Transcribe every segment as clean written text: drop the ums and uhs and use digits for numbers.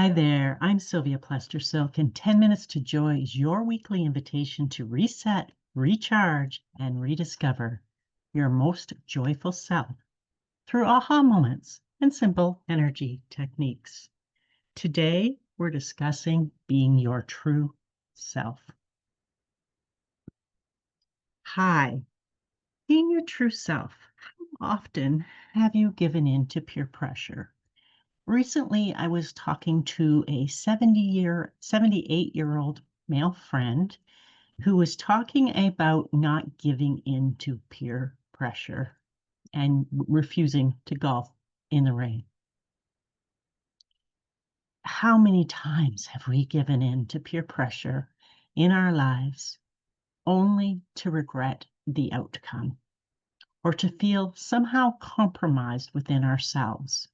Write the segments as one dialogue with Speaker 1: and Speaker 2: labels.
Speaker 1: Hi there, I'm Sylvia Plester-Silk, and 10 Minutes to Joy is your weekly invitation to reset, recharge, and rediscover your most joyful self through aha moments and simple energy techniques. Today, we're discussing being your true self. Hi, being your true self. How often have you given in to peer pressure? Recently, I was talking to a 78-year-old male friend who was talking about not giving in to peer pressure and refusing to golf in the rain. How many times have we given in to peer pressure in our lives only to regret the outcome or to feel somehow compromised within ourselves,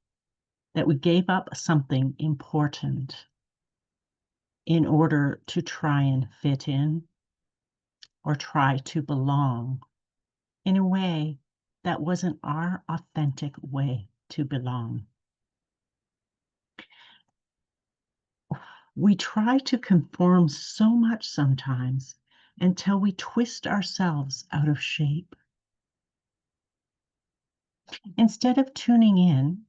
Speaker 1: that we gave up something important in order to try and fit in or try to belong in a way that wasn't our authentic way to belong? We try to conform so much sometimes until we twist ourselves out of shape. Instead of tuning in,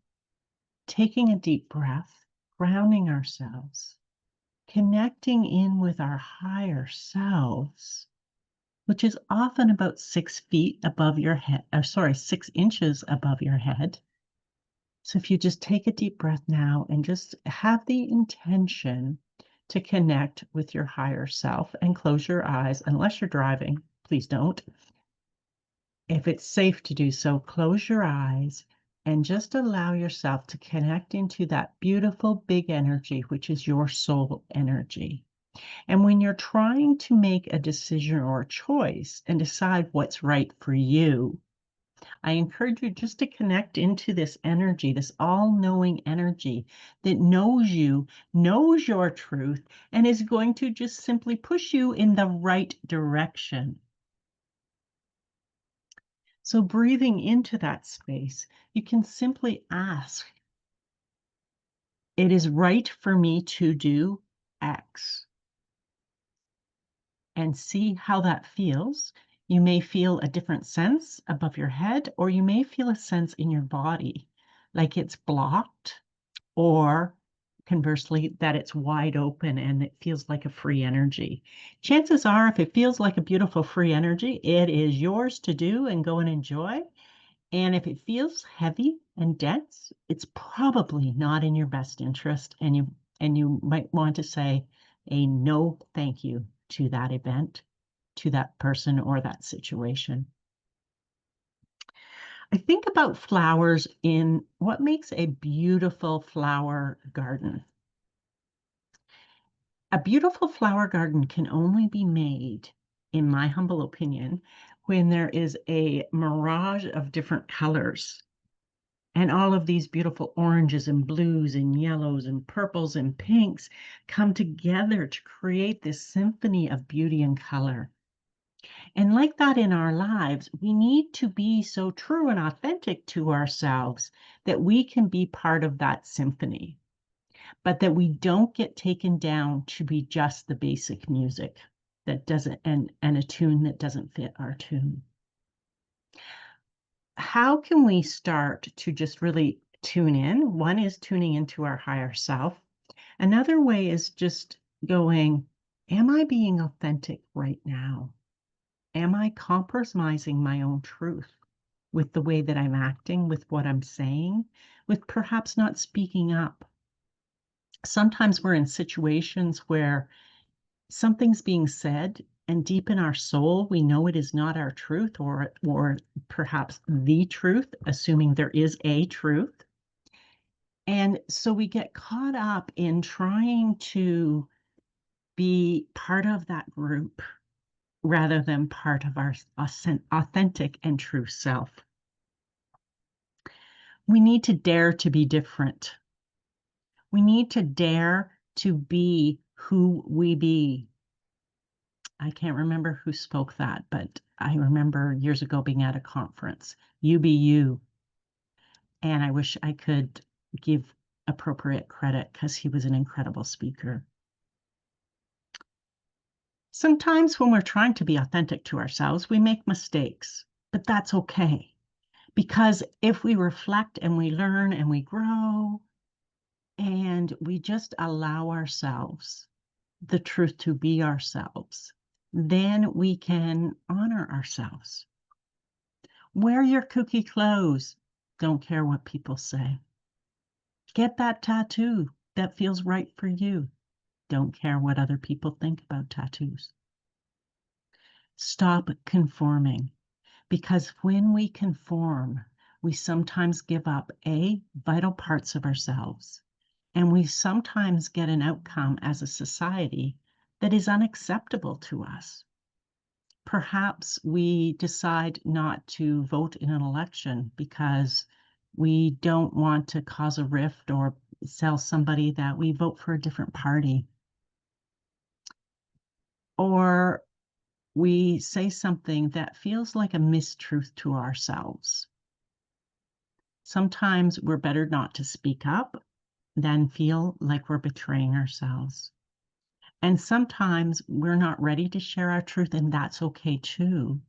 Speaker 1: taking a deep breath, grounding ourselves, connecting in with our higher selves, which is often about 6 feet above your head, 6 inches above your head. So if you just take a deep breath now and just have the intention to connect with your higher self and close your eyes, unless you're driving, please don't. If it's safe to do so, close your eyes and just allow yourself to connect into that beautiful big energy, which is your soul energy. And when you're trying to make a decision or a choice and decide what's right for you, I encourage you just to connect into this energy, this all-knowing energy that knows you, knows your truth, and is going to just simply push you in the right direction. So breathing into that space, you can simply ask, it is right for me to do X, and see how that feels. You may feel a different sense above your head, or you may feel a sense in your body, like it's blocked, or conversely, that it's wide open and it feels like a free energy. Chances are, if it feels like a beautiful free energy, it is yours to do and go and enjoy. And if it feels heavy and dense, it's probably not in your best interest, and you might want to say a no thank you to that event, to that person or that situation. I think about flowers in what makes a beautiful flower garden. A beautiful flower garden can only be made, in my humble opinion, when there is a mirage of different colors. And all of these beautiful oranges and blues and yellows and purples and pinks come together to create this symphony of beauty and color. And like that in our lives, we need to be so true and authentic to ourselves that we can be part of that symphony, but that we don't get taken down to be just the basic music that doesn't, and a tune that doesn't fit our tune. How can we start to just really tune in? One is tuning into our higher self. Another way is just going, am I being authentic right now? Am I compromising my own truth with the way that I'm acting, with what I'm saying, with perhaps not speaking up? Sometimes we're in situations where something's being said, and deep in our soul, we know it is not our truth, or perhaps the truth, assuming there is a truth. And so we get caught up in trying to be part of that group rather than part of our authentic and true self. We need to dare to be different. We need to dare to be who we be. I can't remember who spoke that, but I remember years ago being at a conference, you be you. And I wish I could give appropriate credit because he was an incredible speaker. Sometimes when we're trying to be authentic to ourselves, we make mistakes, but that's okay. Because if we reflect and we learn and we grow and we just allow ourselves the truth to be ourselves, then we can honor ourselves. Wear your kooky clothes. Don't care what people say. Get that tattoo that feels right for you. Don't care what other people think about tattoos. Stop conforming, because when we conform, we sometimes give up vital parts of ourselves, and we sometimes get an outcome as a society that is unacceptable to us. Perhaps we decide not to vote in an election because we don't want to cause a rift or tell somebody that we vote for a different party. Or we say something that feels like a mistruth to ourselves. Sometimes we're better not to speak up than feel like we're betraying ourselves. And sometimes we're not ready to share our truth, and that's okay too.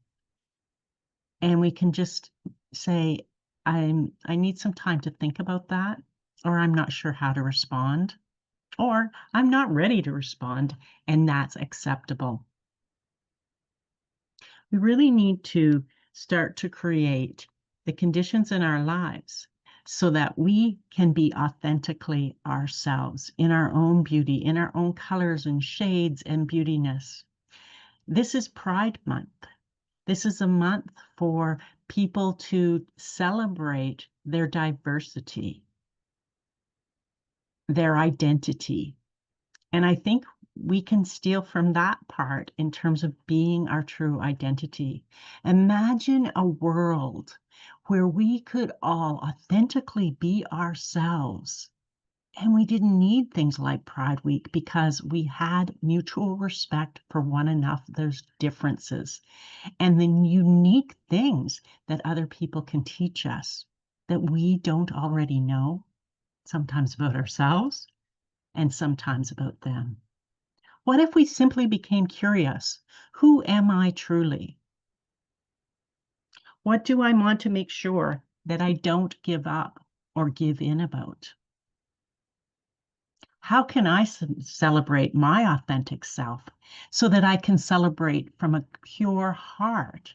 Speaker 1: And we can just say, I need some time to think about that, or I'm not sure how to respond, or I'm not ready to respond, and that's acceptable. We really need to start to create the conditions in our lives so that we can be authentically ourselves in our own beauty, in our own colors and shades and beautiness. This is Pride Month. This is a month for people to celebrate their diversity, their identity. And I think we can steal from that part in terms of being our true identity. Imagine a world where we could all authentically be ourselves. And we didn't need things like Pride Week because we had mutual respect for one another's differences and the unique things that other people can teach us that we don't already know, sometimes about ourselves and sometimes about them. What if we simply became curious? Who am I truly? What do I want to make sure that I don't give up or give in about? How can I celebrate my authentic self so that I can celebrate from a pure heart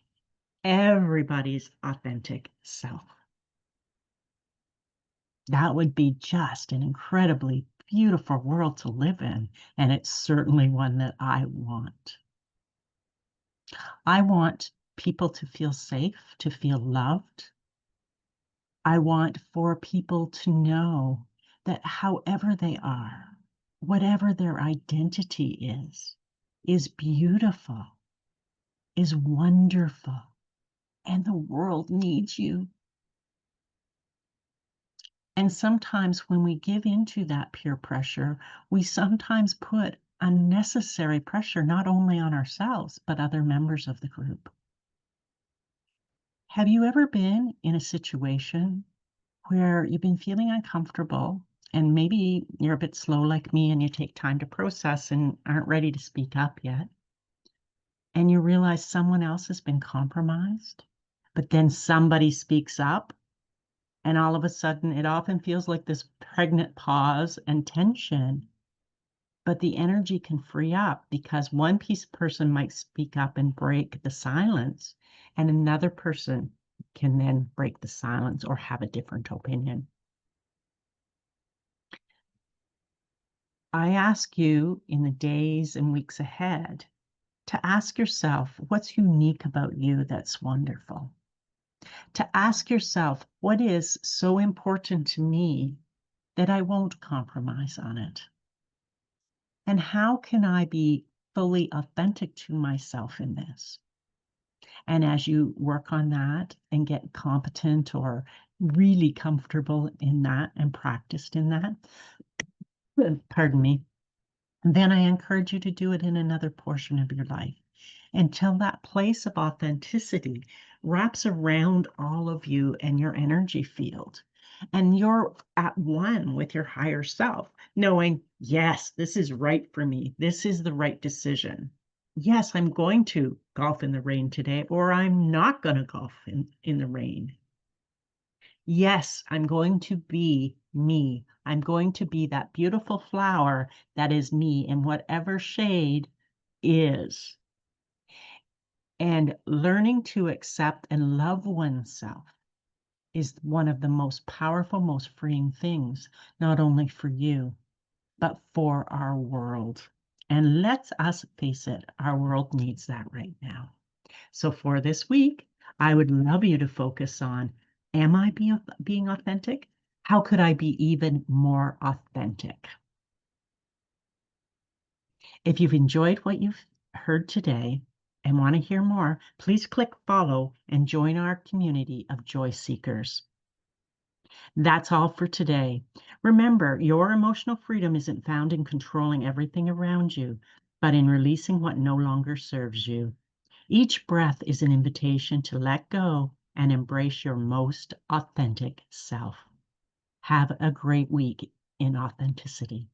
Speaker 1: everybody's authentic self? That would be just an incredibly beautiful world to live in, and it's certainly one that I want. I want people to feel safe, to feel loved. I want for people to know that however they are, whatever their identity is beautiful, is wonderful, and the world needs you. And sometimes when we give into that peer pressure, we sometimes put unnecessary pressure not only on ourselves, but other members of the group. Have you ever been in a situation where you've been feeling uncomfortable and maybe you're a bit slow like me and you take time to process and aren't ready to speak up yet, and you realize someone else has been compromised, but then somebody speaks up, and all of a sudden it often feels like this pregnant pause and tension, but the energy can free up because one person might speak up and break the silence, and another person can then break the silence or have a different opinion. I ask you in the days and weeks ahead to ask yourself what's unique about you that's wonderful. To ask yourself what is so important to me that I won't compromise on it. And how can I be fully authentic to myself in this? And as you work on that and get competent or really comfortable in that and practiced in that, pardon me, then I encourage you to do it in another portion of your life until that place of authenticity wraps around all of you and your energy field. And you're at one with your higher self, knowing, yes, this is right for me. This is the right decision. Yes, I'm going to golf in the rain today, or I'm not going to golf in the rain. Yes, I'm going to be me. I'm going to be that beautiful flower that is me in whatever shade is. And learning to accept and love oneself is one of the most powerful, most freeing things, not only for you, but for our world. And let's us face it, our world needs that right now. So for this week, I would love you to focus on, am I being authentic? How could I be even more authentic? If you've enjoyed what you've heard today and want to hear more, please click follow and join our community of joy seekers. That's all for today. Remember, your emotional freedom isn't found in controlling everything around you, but in releasing what no longer serves you. Each breath is an invitation to let go and embrace your most authentic self. Have a great week in authenticity.